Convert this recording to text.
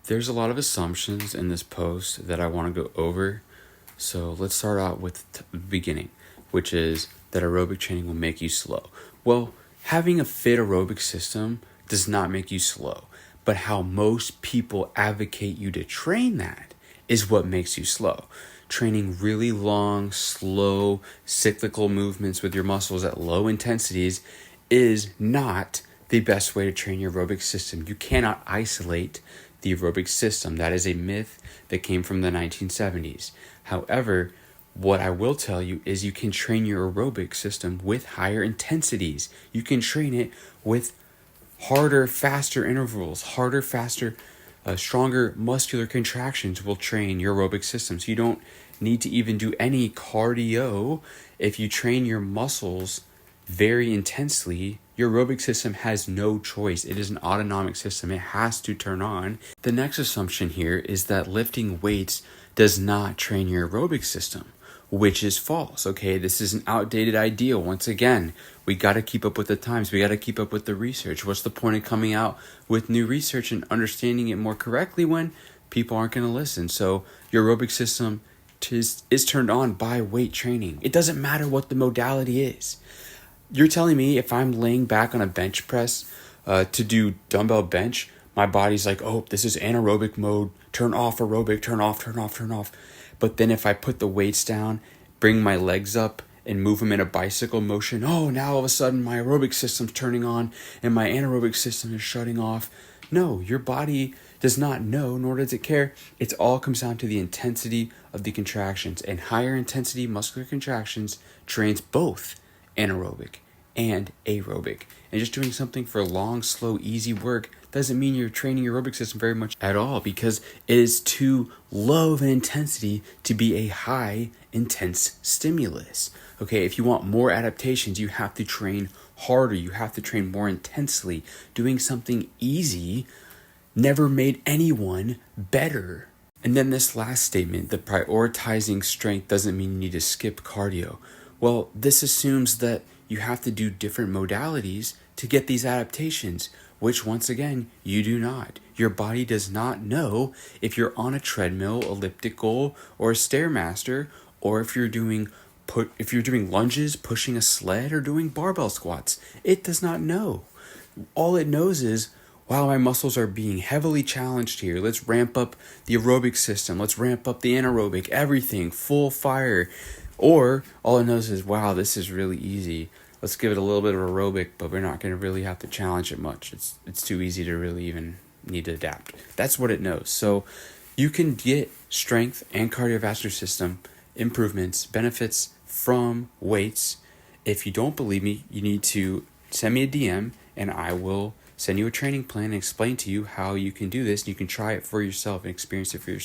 There's a lot of assumptions in this post that I want to go over. So let's start out with the beginning, which is that aerobic training will make you slow. Well, having a fit aerobic system does not make you slow, but how most people advocate you to train that is what makes you slow. Training really long, slow, cyclical movements with your muscles at low intensities is not the best way to train your aerobic system. You cannot isolate the aerobic system. That is a myth that came from the 1970s. However, what I will tell you is you can train your aerobic system with higher intensities. You can train it with harder, faster intervals, harder, faster, stronger muscular contractions will train your aerobic system. So you don't need to even do any cardio. If you train your muscles very intensely, your aerobic system has no choice. It is an autonomic system. It has to turn on. The next assumption here is that lifting weights does not train your aerobic system, which is false. Okay, this is an outdated idea. Once again, we got to keep up with the times. We got to keep up with the research. What's the point of coming out with new research and understanding it more correctly when people aren't going to listen? So your aerobic system is turned on by weight training. It doesn't matter what the modality is. You're telling me if I'm laying back on a bench press to do dumbbell bench, my body's like, oh, this is anaerobic mode. Turn off aerobic, turn off, turn off, turn off. But then if I put the weights down, bring my legs up and move them in a bicycle motion, oh, now all of a sudden my aerobic system's turning on and my anaerobic system is shutting off. No, your body does not know, nor does it care. It all comes down to the intensity of the contractions, and higher intensity muscular contractions trains both anaerobic and aerobic. And just doing something for long, slow, easy work doesn't mean you're training your aerobic system very much at all, because it is too low of an intensity to be a high intense stimulus. Okay, if you want more adaptations, you have to train harder. You have to train more intensely. Doing something easy never made anyone better. And then this last statement, that prioritizing strength doesn't mean you need to skip cardio. Well, this assumes that you have to do different modalities to get these adaptations, which once again, you do not. Your body does not know if you're on a treadmill, elliptical, or a Stairmaster, or if you're doing lunges, pushing a sled, or doing barbell squats. It does not know. All it knows is, wow, my muscles are being heavily challenged here. Let's ramp up the aerobic system. Let's ramp up the anaerobic, everything, full fire. Or all it knows is, wow, this is really easy. Let's give it a little bit of aerobic, but we're not going to really have to challenge it much. It's too easy to really even need to adapt. That's what it knows. So you can get strength and cardiovascular system improvements, benefits from weights. If you don't believe me, you need to send me a DM and I will send you a training plan and explain to you how you can do this. You can try it for yourself and experience it for yourself.